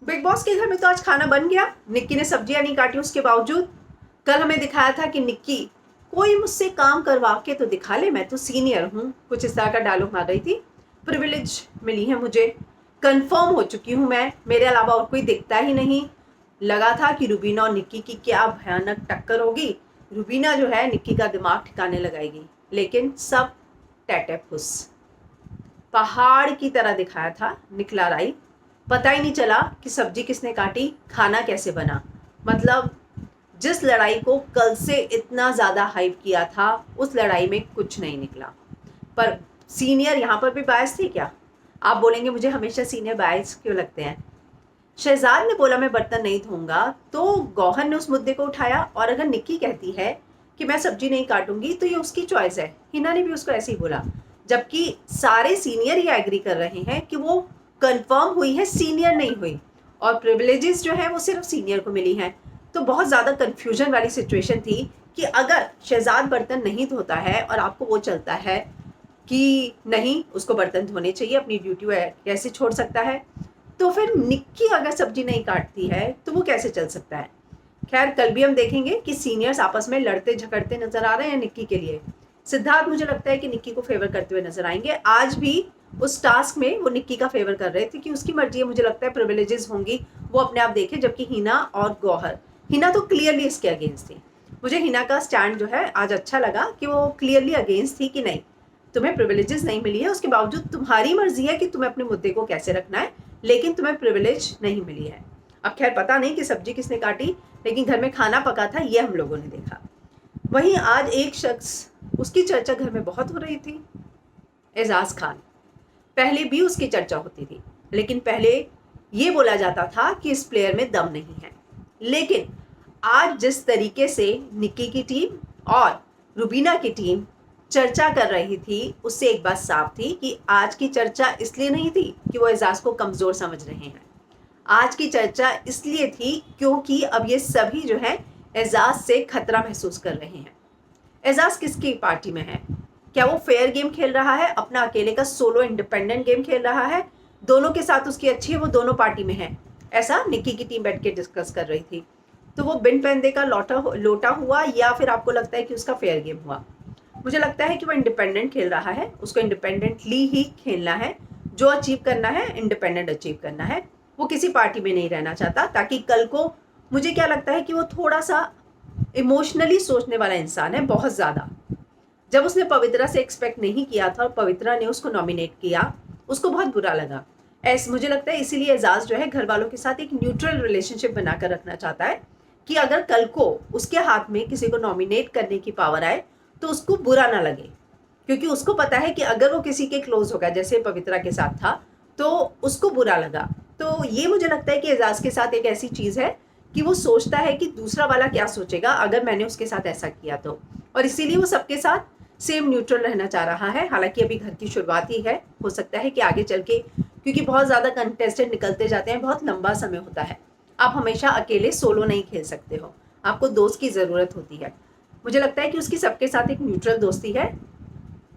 Big boss के घर में तो आज खाना बन गया। निक्की ने सब्जियां नहीं काटी उसके बावजूद। कल हमें दिखाया था कि निक्की कोई मुझसे काम करवा के तो दिखा ले, मैं तो सीनियर हूँ, कुछ इस तरह का डायलॉग मार रही थी। प्रिविलेज मिली है मुझे, कंफर्म हो चुकी हूँ मैं, मेरे अलावा और कोई दिखता ही नहीं। लगा था कि रुबीना और निक्की की क्या भयानक टक्कर होगी। रुबीना जो है निक्की का दिमाग ठिकाने लगाएगी, लेकिन सब टैटे फुस। पहाड़ की तरह दिखाया था, निकला राई। पता ही नहीं चला कि सब्जी किसने काटी, खाना कैसे बना। मतलब जिस लड़ाई को कल से इतना ज़्यादा हाइप किया था, उस लड़ाई में कुछ नहीं निकला। पर सीनियर यहाँ पर भी बायस थे क्या? आप बोलेंगे मुझे हमेशा सीनियर बायस क्यों लगते हैं। शहजाद ने बोला मैं बर्तन नहीं धोऊंगा, तो गौहर ने उस मुद्दे को उठाया। और अगर निक्की कहती है कि मैं सब्जी नहीं काटूंगी, तो ये उसकी चॉइस है। हिना ने भी उसको ऐसे ही बोला, जबकि सारे सीनियर ये एग्री कर रहे हैं कि वो कंफर्म हुई है, सीनियर नहीं हुई। और प्रिविलेजेस जो है वो सिर्फ सीनियर को मिली हैं। तो बहुत ज़्यादा कन्फ्यूजन वाली सिचुएशन थी कि अगर शहजाद बर्तन नहीं धोता है और आपको वो चलता है कि नहीं उसको बर्तन धोने चाहिए, अपनी ड्यूटी वो कैसे छोड़ सकता है, तो फिर निक्की अगर सब्जी नहीं काटती है तो वो कैसे चल सकता है। खैर कल भी हम देखेंगे कि सीनियर्स आपस में लड़ते झगड़ते नजर आ रहे हैं निक्की के लिए। सिद्धार्थ मुझे लगता है कि निक्की को फेवर करते हुए नजर आएंगे। आज भी उस टास्क में वो निक्की का फेवर कर रहे थे कि उसकी मर्जी है, मुझे लगता है प्रिविलेजेस होंगी, वो अपने आप देखे। जबकि हिना और गौहर, हिना तो क्लियरली इसके अगेंस्ट थी। मुझे हिना का स्टैंड जो है आज अच्छा लगा कि वो क्लियरली अगेंस्ट थी कि नहीं, तुम्हें प्रिविलेजेस नहीं मिली है, उसके बावजूद तुम्हारी मर्जी है कि तुम्हें अपने मुद्दे को कैसे रखना है, लेकिन तुम्हें प्रिविलेज नहीं मिली है। अब खैर पता नहीं कि सब्जी किसने काटी, लेकिन घर में खाना पका था ये हम लोगों ने देखा। वहीं आज एक शख्स, उसकी चर्चा घर में बहुत हो रही थी, एजाज खान। पहले भी उसकी चर्चा होती थी, लेकिन पहले ये बोला जाता था कि इस प्लेयर में दम नहीं है। लेकिन आज जिस तरीके से निक्की की टीम और रुबीना की टीम चर्चा कर रही थी, उससे एक बात साफ थी कि आज की चर्चा इसलिए नहीं थी कि वो एजाज को कमज़ोर समझ रहे हैं। आज की चर्चा इसलिए थी क्योंकि अब ये सभी जो है एजाज से खतरा महसूस कर रहे हैं। एजाज किसकी पार्टी में है? क्या वो फेयर गेम खेल रहा है, अपना अकेले का सोलो इंडिपेंडेंट गेम खेल रहा है? दोनों के साथ उसकी अच्छी है, वो दोनों पार्टी में है, ऐसा निक्की की टीम बैठ के डिस्कस कर रही थी। तो वो बिन पैंदे का लोटा हुआ, या फिर आपको लगता है कि उसका फेयर गेम हुआ? मुझे लगता है कि वो इंडिपेंडेंट खेल रहा है, उसको इंडिपेंडेंटली ही खेलना है। जो अचीव करना है इंडिपेंडेंट अचीव करना है। वो किसी पार्टी में नहीं रहना चाहता, ताकि कल को, मुझे क्या लगता है कि वो थोड़ा सा इमोशनली सोचने वाला इंसान है, बहुत ज़्यादा। जब उसने पवित्रा से एक्सपेक्ट नहीं किया था और पवित्रा ने उसको नॉमिनेट किया, उसको बहुत बुरा लगा। ऐसे मुझे लगता है इसीलिए एजाज जो है घर वालों के साथ एक न्यूट्रल रिलेशनशिप बनाकर रखना चाहता है कि अगर कल को उसके हाथ में किसी को नॉमिनेट करने की पावर आए तो उसको बुरा ना लगे। क्योंकि उसको पता है कि अगर वो किसी के क्लोज होगा, जैसे पवित्रा के साथ था, तो उसको बुरा लगा। तो ये मुझे लगता है कि एजाज के साथ एक ऐसी चीज़ है कि वो सोचता है कि दूसरा वाला क्या सोचेगा अगर मैंने उसके साथ ऐसा किया तो। और इसीलिए वो सबके साथ सेम न्यूट्रल रहना चाह रहा है। हालांकि अभी घर की शुरुआत ही है, हो सकता है कि आगे चल के, क्योंकि बहुत ज़्यादा कंटेस्टेंट निकलते जाते हैं, बहुत लंबा समय होता है, आप हमेशा अकेले सोलो नहीं खेल सकते हो, आपको दोस्त की ज़रूरत होती है। मुझे लगता है कि उसकी सबके साथ एक न्यूट्रल दोस्ती है।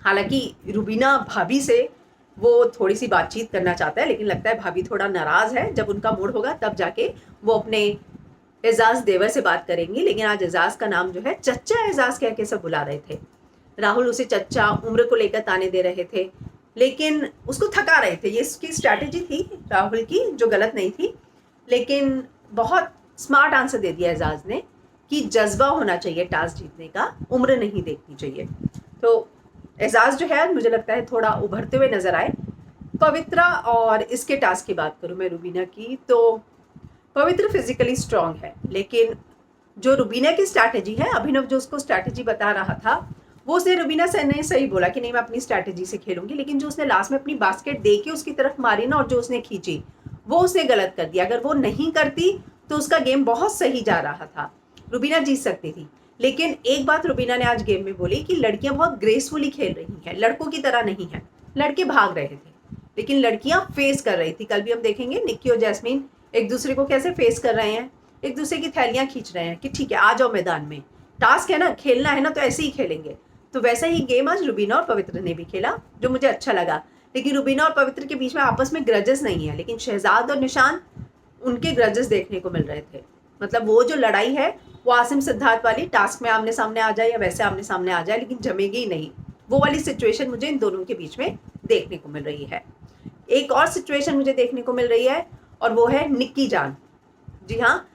हालांकि रुबीना भाभी से वो थोड़ी सी बातचीत करना चाहता है, लेकिन लगता है भाभी थोड़ा नाराज़ है। जब उनका मूड होगा तब जाके वो अपने एजाज देवर से बात करेंगी। लेकिन आज एजाज का नाम जो है चच्चा एजाज कह के सब बुला रहे थे। राहुल उसे चच्चा उम्र को लेकर ताने दे रहे थे, लेकिन उसको थका रहे थे। ये इसकी स्ट्रैटेजी थी राहुल की, जो गलत नहीं थी। लेकिन बहुत स्मार्ट आंसर दे दिया एजाज ने कि जज्बा होना चाहिए टास्क जीतने का, उम्र नहीं देखनी चाहिए। तो एजाज जो है मुझे लगता है थोड़ा उभरते हुए नजर आए। पवित्रा और इसके टास्क की बात करूं मैं रुबीना की, तो पवित्र फिजिकली स्ट्रांग है, लेकिन जो रुबीना की स्ट्रैटेजी है, अभिनव जो उसको स्ट्रैटेजी बता रहा था, वो उसने रुबीना से ने सही बोला कि नहीं मैं अपनी स्ट्रैटेजी से खेलूंगी। लेकिन जो उसने लास्ट में अपनी बास्केट दे के उसकी तरफ मारी ना, और जो उसने खींची, वो उसने गलत कर दिया। अगर वो नहीं करती तो उसका गेम बहुत सही जा रहा था, रुबीना जीत सकती थी। लेकिन एक बात रुबीना ने आज गेम में बोली कि लड़कियां बहुत ग्रेसफुली खेल रही हैं, लड़कों की तरह नहीं है। लड़के भाग रहे थे, लेकिन लड़कियां फेस कर रही थी। कल भी हम देखेंगे निक्की और जैस्मीन एक दूसरे को कैसे फेस कर रहे हैं, एक दूसरे की थैलियां खींच रहे हैं कि ठीक है आ जाओ मैदान में, टास्क है ना, खेलना है ना, तो ऐसे ही खेलेंगे। तो वैसा ही गेम आज रुबीना और पवित्र ने भी खेला, जो मुझे अच्छा लगा। लेकिन रुबीना और पवित्र के बीच में आपस में ग्रजेस नहीं है, लेकिन शहजाद और निशान, उनके ग्रजेस देखने को मिल रहे थे। मतलब वो जो लड़ाई है वो आसिम सिद्धार्थ वाली, टास्क में आमने सामने आ जाए या वैसे आमने सामने आ जाए लेकिन जमेगी ही नहीं, वो वाली सिचुएशन मुझे इन दोनों के बीच में देखने को मिल रही है। एक और सिचुएशन मुझे देखने को मिल रही है और वो है निक्की जान। जी हाँ,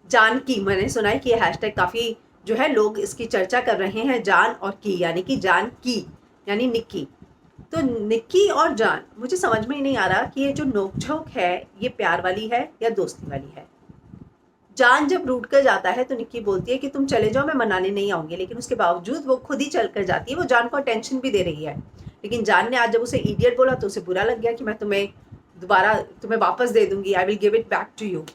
जान की, मैंने सुना है कि ये हैशटैग काफ़ी जो है लोग इसकी चर्चा कर रहे हैं, जान और की, यानी कि जान की यानी निक्की। तो निक्की और जान, मुझे समझ में ही नहीं आ रहा कि ये जो नोकझोंक है ये प्यार वाली है या दोस्ती वाली है। जान जब रूठ कर जाता है तो निक्की बोलती है कि तुम चले जाओ, मैं मनाने नहीं आऊंगी, लेकिन उसके बावजूद वो खुद ही चल कर जाती है। वो जान को अटेंशन भी दे रही है, लेकिन जान ने आज जब उसे इडियट बोला तो उसे बुरा लग गया कि मैं तुम्हें वापस दे दूंगी, I will give it back to you.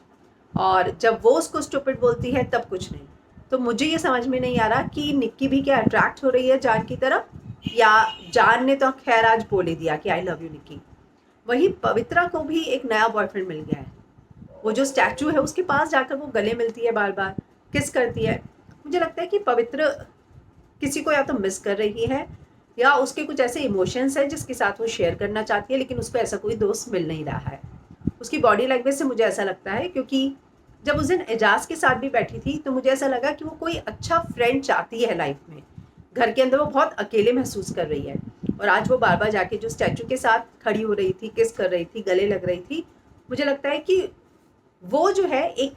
और जब वो उसको स्टूपिड बोलती है तब कुछ नहीं। तो मुझे ये समझ में नहीं आ रहा कि निक्की भी क्या अट्रैक्ट हो रही है जान की तरफ, या जान ने तो खैर आज बोल ही दिया कि आई लव यू निक्की। वही पवित्रा को भी एक नया बॉयफ्रेंड मिल गया है। वो जो स्टैचू है उसके पास जाकर वो गले मिलती है, बार बार किस करती है। मुझे लगता है कि पवित्र किसी को या तो मिस कर रही है या उसके कुछ ऐसे इमोशंस हैं जिसके साथ वो शेयर करना चाहती है, लेकिन उसको ऐसा कोई दोस्त मिल नहीं रहा है। उसकी बॉडी लैंग्वेज से मुझे ऐसा लगता है, क्योंकि जब उस दिन एजाज के साथ भी बैठी थी तो मुझे ऐसा लगा कि वो कोई अच्छा फ्रेंड चाहती है लाइफ में। घर के अंदर वो बहुत अकेले महसूस कर रही है, और आज वो बार बार जाके जो स्टैचू के साथ खड़ी हो रही थी, किस कर रही थी, गले लग रही थी, मुझे लगता है कि वो जो है एक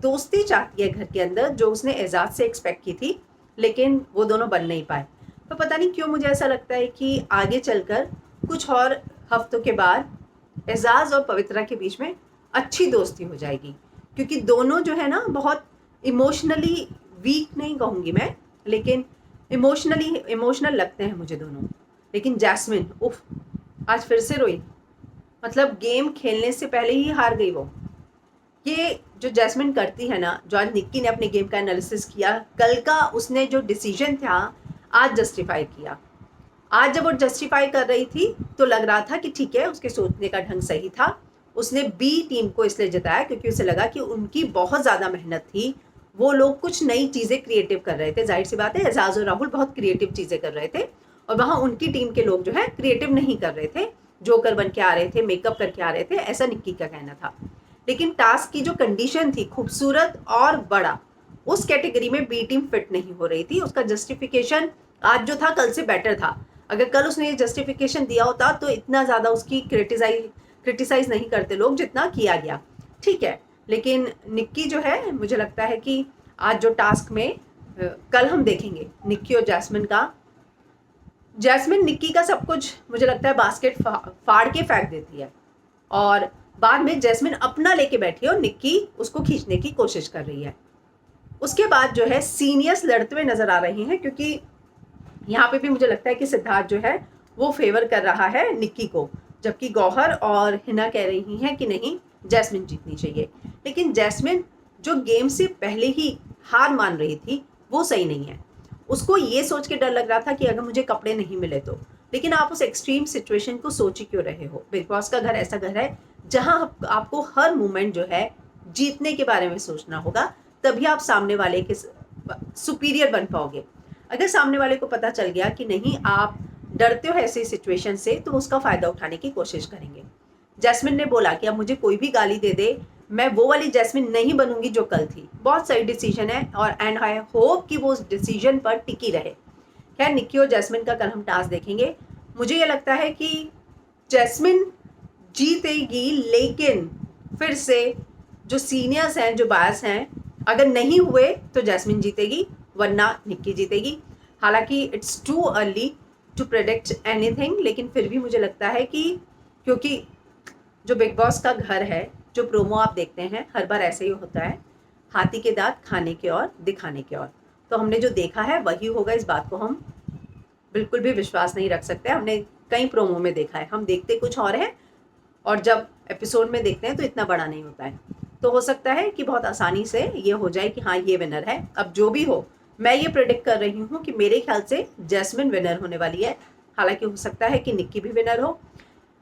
दोस्ती चाहती है घर के अंदर, जो उसने एजाज से एक्सपेक्ट की थी, लेकिन वो दोनों बन नहीं पाए। तो पता नहीं क्यों मुझे ऐसा लगता है कि आगे चलकर कुछ और हफ्तों के बाद एजाज और पवित्रा के बीच में अच्छी दोस्ती हो जाएगी, क्योंकि दोनों जो है ना बहुत इमोशनली वीक नहीं कहूँगी मैं, लेकिन इमोशनल लगते हैं मुझे दोनों। लेकिन जैस्मिन, उफ, आज फिर से रोई। मतलब गेम खेलने से पहले ही हार गई वो। ये जो जैस्मिन करती है ना, जो आज निक्की ने अपने गेम का एनालिसिस किया, कल का उसने जो डिसीजन था आज जस्टिफाई किया। आज जब वो जस्टिफाई कर रही थी तो लग रहा था कि ठीक है, उसके सोचने का ढंग सही था। उसने बी टीम को इसलिए जिताया क्योंकि उसे लगा कि उनकी बहुत ज़्यादा मेहनत थी, वो लोग कुछ नई चीज़ें क्रिएटिव कर रहे थे। जाहिर सी बात है, एजाज और राहुल बहुत क्रिएटिव चीज़ें कर रहे थे और वहाँ उनकी टीम के लोग जो है क्रिएटिव नहीं कर रहे थे, जोकर बन के आ रहे थे, मेकअप करके आ रहे थे, ऐसा निक्की का कहना था। लेकिन टास्क की जो कंडीशन थी, खूबसूरत और बड़ा, उस कैटेगरी में बी टीम फिट नहीं हो रही थी। उसका जस्टिफिकेशन आज जो था कल से बेटर था। अगर कल उसने ये जस्टिफिकेशन दिया होता तो इतना ज़्यादा उसकी क्रिटिसाइज नहीं करते लोग जितना किया गया। ठीक है, लेकिन निक्की जो है, मुझे लगता है कि आज जो टास्क में कल हम देखेंगे निक्की और जैस्मिन का, जैस्मिन निक्की का सब कुछ मुझे लगता है बास्केट फाड़ के फेंक देती है, और बाद में जैस्मिन अपना लेके बैठी है और निक्की उसको खींचने की कोशिश कर रही है। उसके बाद जो है सीनियर्स लड़ते हुए नजर आ रहे हैं, क्योंकि यहाँ पे भी मुझे लगता है कि सिद्धार्थ जो है वो फेवर कर रहा है निक्की को, जबकि गौहर और हिना कह रही हैं कि नहीं, जैस्मिन जीतनी चाहिए। लेकिन जैस्मिन जो गेम से पहले ही हार मान रही थी वो सही नहीं है। उसको ये सोच के डर लग रहा था कि अगर मुझे कपड़े नहीं मिले तो, लेकिन आप उस एक्सट्रीम सिचुएशन को सोच ही क्यों रहे हो। बिग बॉस का घर ऐसा घर है जहां आपको हर मोमेंट जो है जीतने के बारे में सोचना होगा, तभी आप सामने वाले के सुपीरियर बन पाओगे। अगर सामने वाले को पता चल गया कि नहीं, आप डरते हो ऐसी सिचुएशन से, तो उसका फायदा उठाने की कोशिश करेंगे। जैस्मिन ने बोला कि अब मुझे कोई भी गाली दे दे, मैं वो वाली जैस्मिन नहीं बनूंगी जो कल थी। बहुत सही डिसीजन है, और एंड आई होप कि वो उस डिसीजन पर टिकी रहे। खैर, निक्की और जैस्मिन का कल हम टास्क देखेंगे। मुझे ये लगता है कि जैस्मिन जीतेगी, लेकिन फिर से जो सीनियर्स हैं, जो बायस हैं, अगर नहीं हुए तो जैस्मिन जीतेगी, वरना निक्की जीतेगी। हालांकि it's too early to predict anything, लेकिन फिर भी मुझे लगता है कि क्योंकि जो बिग बॉस का घर है, जो प्रोमो आप देखते हैं हर बार ऐसे ही होता है, हाथी के दांत खाने के और दिखाने के और। तो हमने जो देखा है वही होगा, इस बात को हम बिल्कुल भी विश्वास नहीं रख सकते। हमने कई प्रोमो में देखा है, हम देखते कुछ और है और जब एपिसोड में देखते हैं तो इतना बड़ा नहीं होता है। तो हो सकता है कि बहुत आसानी से ये हो जाए कि हाँ, ये विनर है। अब जो भी हो, मैं ये प्रेडिक्ट कर रही हूँ कि मेरे ख्याल से जैस्मिन विनर होने वाली है। हालांकि हो सकता है कि निक्की भी विनर हो,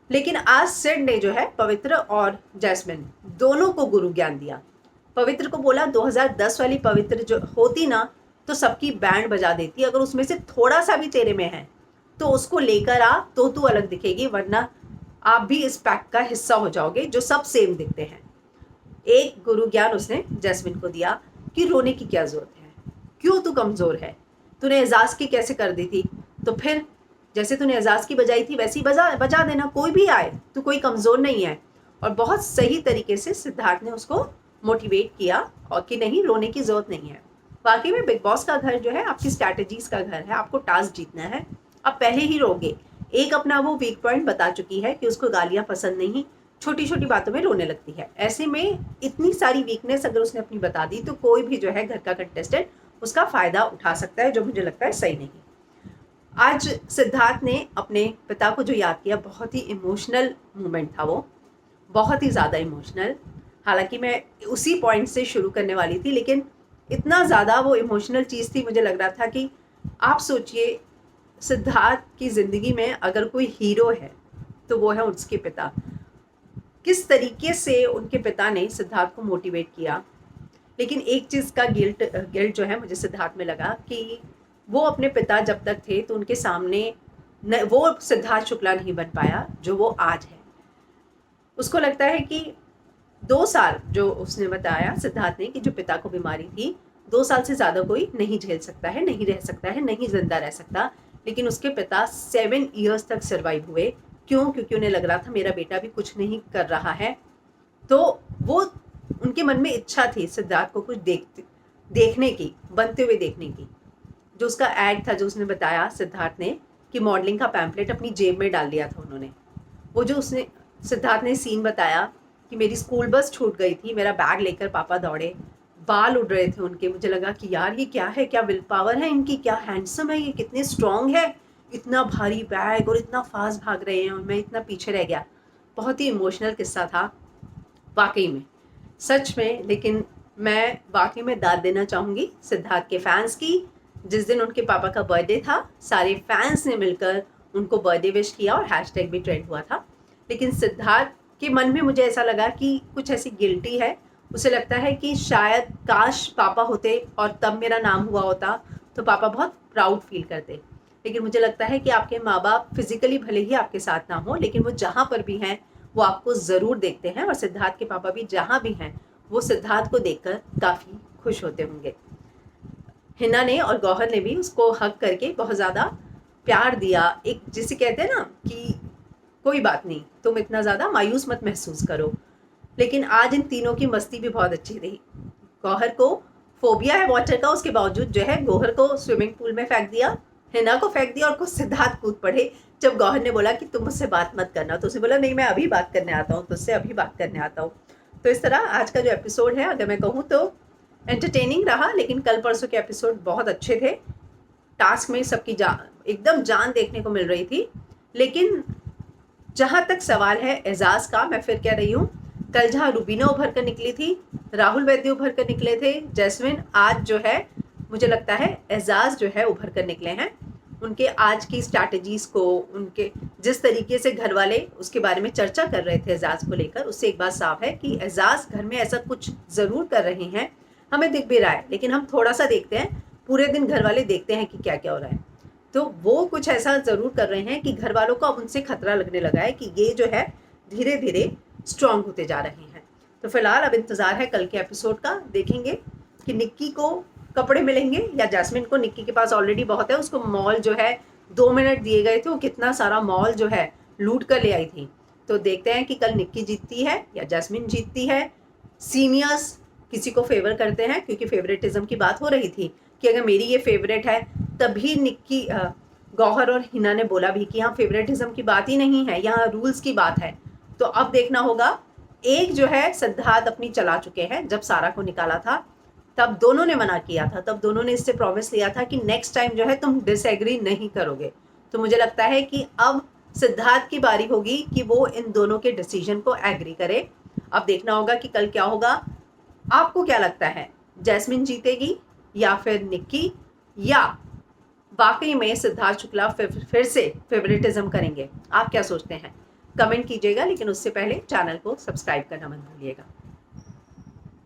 लेकिन आज सिड ने जो है पवित्र और जैस्मिन दोनों को गुरु ज्ञान दिया। पवित्र को बोला 2010 वाली पवित्र जो होती ना तो सबकी बैंड बजा देती, अगर उसमें से थोड़ा सा भी तेरे में है तो उसको लेकर आ, तो तू अलग दिखेगी, वरना आप भी इस पैक का हिस्सा हो जाओगे जो सब सेम दिखते हैं। एक गुरु ज्ञान उसने जैस्मिन को दिया कि रोने की क्या ज़रूरत है, क्यों तू कमज़ोर है, तूने एजाज की कैसे कर दी थी, तो फिर जैसे तूने एजाज की बजाई थी वैसे ही बजा देना, कोई भी आए, तू कोई कमज़ोर नहीं है। और बहुत सही तरीके से सिद्धार्थ ने उसको मोटिवेट किया और कि नहीं, रोने की ज़रूरत नहीं है। वाकई में बिग बॉस का घर जो है आपकी स्ट्रैटेजीज का घर है, आपको टास्क जीतना है, आप पहले ही रोगे। एक अपना वो वीक पॉइंट बता चुकी है कि उसको गालियाँ पसंद नहीं, छोटी छोटी बातों में रोने लगती है। ऐसे में इतनी सारी वीकनेस अगर उसने अपनी बता दी तो कोई भी जो है घर का कंटेस्टेंट उसका फ़ायदा उठा सकता है, जो मुझे लगता है सही नहीं। आज सिद्धार्थ ने अपने पिता को जो याद किया, बहुत ही इमोशनल मोमेंट था वो, बहुत ही ज़्यादा इमोशनल। हालांकि मैं उसी पॉइंट से शुरू करने वाली थी, लेकिन इतना ज़्यादा वो इमोशनल चीज़ थी, मुझे लग रहा था कि आप सोचिए सिद्धार्थ की ज़िंदगी में अगर कोई हीरो है तो वो है उसके पिता। किस तरीके से उनके पिता ने सिद्धार्थ को मोटिवेट किया। लेकिन एक चीज़ का गिल्ट जो है मुझे सिद्धार्थ में लगा कि वो अपने पिता जब तक थे तो उनके सामने वो सिद्धार्थ शुक्ला नहीं बन पाया जो वो आज है। उसको लगता है कि 2 साल जो उसने बताया सिद्धार्थ ने कि जो पिता को बीमारी थी, 2 साल से ज़्यादा कोई नहीं झेल सकता है, नहीं रह सकता है, नहीं जिंदा रह सकता। लेकिन उसके पिता 7 ईयर्स तक सर्वाइव हुए। क्यों? क्योंकि उन्हें लग रहा था मेरा बेटा भी कुछ नहीं कर रहा है। तो वो उनके मन में इच्छा थी सिद्धार्थ को कुछ देखने की, बनते हुए देखने की। जो उसका एड था, जो उसने बताया सिद्धार्थ ने कि मॉडलिंग का पैम्पलेट अपनी जेब में डाल दिया था उन्होंने। वो जो उसने सिद्धार्थ ने सीन बताया कि मेरी स्कूल बस छूट गई थी, मेरा बैग लेकर पापा दौड़े, बाल उड़ रहे थे उनके। मुझे लगा कि यार ये क्या है, क्या विल पावर है इनकी, क्या हैंडसम है ये, कितने स्ट्रॉन्ग है, इतना भारी बैग और इतना फास्ट भाग रहे हैं और मैं इतना पीछे रह गया। बहुत ही इमोशनल किस्सा था वाकई में, सच में। लेकिन मैं वाकई में दाद देना चाहूँगी सिद्धार्थ के फैंस की। जिस दिन उनके पापा का बर्थडे था, सारे फैंस ने मिलकर उनको बर्थडे विश किया और हैशटैग भी ट्रेंड हुआ था। लेकिन सिद्धार्थ के मन में मुझे ऐसा लगा कि कुछ ऐसी गिल्टी है। उसे लगता है कि शायद काश पापा होते और तब मेरा नाम हुआ होता तो पापा बहुत प्राउड फील करते। लेकिन मुझे लगता है कि आपके माँ बाप फिजिकली भले ही आपके साथ ना हो, लेकिन वो जहाँ पर भी हैं वो आपको ज़रूर देखते हैं। और सिद्धार्थ के पापा भी जहाँ भी हैं वो सिद्धार्थ को देखकर काफ़ी खुश होते होंगे। हिना ने और गौहर ने भी उसको हक करके बहुत ज़्यादा प्यार दिया। एक जिसे कहते हैं ना कि कोई बात नहीं, तुम इतना ज़्यादा मायूस मत महसूस करो। लेकिन आज इन तीनों की मस्ती भी बहुत अच्छी रही। गौहर को फोबिया है वाटर का, उसके बावजूद जो है गौहर को स्विमिंग पूल में फेंक दिया, हिना को फेंक दिया और कुछ सिद्धार्थ कूद पड़े। जब गौहर ने बोला कि तुम मुझसे बात मत करना तो उसने बोला नहीं, मैं अभी बात करने आता हूँ, तुझसे अभी बात करने आता हूँ। तो इस तरह आज का जो एपिसोड है, अगर मैं कहूँ तो एंटरटेनिंग रहा। लेकिन कल परसों के एपिसोड बहुत अच्छे थे। टास्क में सबकी एकदम जान देखने को मिल रही थी। लेकिन जहाँ तक सवाल है एजाज का, मैं फिर कह रही हूँ, कल जहाँ रुबीना उभर कर निकली थी, राहुल वैद्य उभर कर निकले थे, जैस्मिन, आज जो है मुझे लगता है एजाज जो है उभर कर निकले हैं। उनके आज की स्ट्रैटेजीज को, उनके जिस तरीके से घर वाले उसके बारे में चर्चा कर रहे थे एजाज को लेकर, उससे एक बात साफ है कि एजाज घर में ऐसा कुछ ज़रूर कर रहे हैं, हमें दिख भी रहा है। लेकिन हम थोड़ा सा देखते हैं, पूरे दिन घर वाले देखते हैं कि क्या क्या हो रहा है। तो वो कुछ ऐसा ज़रूर कर रहे हैं कि घर वालों को अब उनसे खतरा लगने लगा है कि ये जो है धीरे धीरे स्ट्रांग होते जा रहे हैं। तो फिलहाल अब इंतज़ार है कल के एपिसोड का। देखेंगे कि निक्की को कपड़े मिलेंगे या जैस्मिन को। निक्की के पास ऑलरेडी बहुत है, उसको मॉल जो है 2 मिनट दिए गए थे, वो कितना सारा मॉल जो है लूट कर ले आई थी। तो देखते हैं कि कल निक्की जीतती है या जैस्मिन जीतती है। सीनियर्स किसी को फेवर करते हैं, क्योंकि फेवरेटिज्म की बात हो रही थी कि अगर मेरी ये फेवरेट है, तभी निक्की गौहर और हिना ने बोला भी कि यहाँ फेवरेटिज्म की बात ही नहीं है, यहाँ रूल्स की बात है। तो अब देखना होगा। एक जो है सिद्धार्थ अपनी चला चुके हैं, जब सारा को निकाला था तब दोनों ने मना किया था, तब दोनों ने इससे प्रॉमिस लिया था कि नेक्स्ट टाइम जो है तुम डिसएग्री नहीं करोगे। तो मुझे लगता है कि अब सिद्धार्थ की बारी होगी कि वो इन दोनों के डिसीजन को एग्री करे। अब देखना होगा कि कल क्या होगा। आपको क्या लगता है, जैस्मिन जीतेगी या फिर निक्की, या वाकई में सिद्धार्थ शुक्ला फिर से फेवरेटिज्म करेंगे? आप क्या सोचते हैं? कमेंट कीजिएगा, लेकिन उससे पहले चैनल को सब्सक्राइब करना मत भूलिएगा।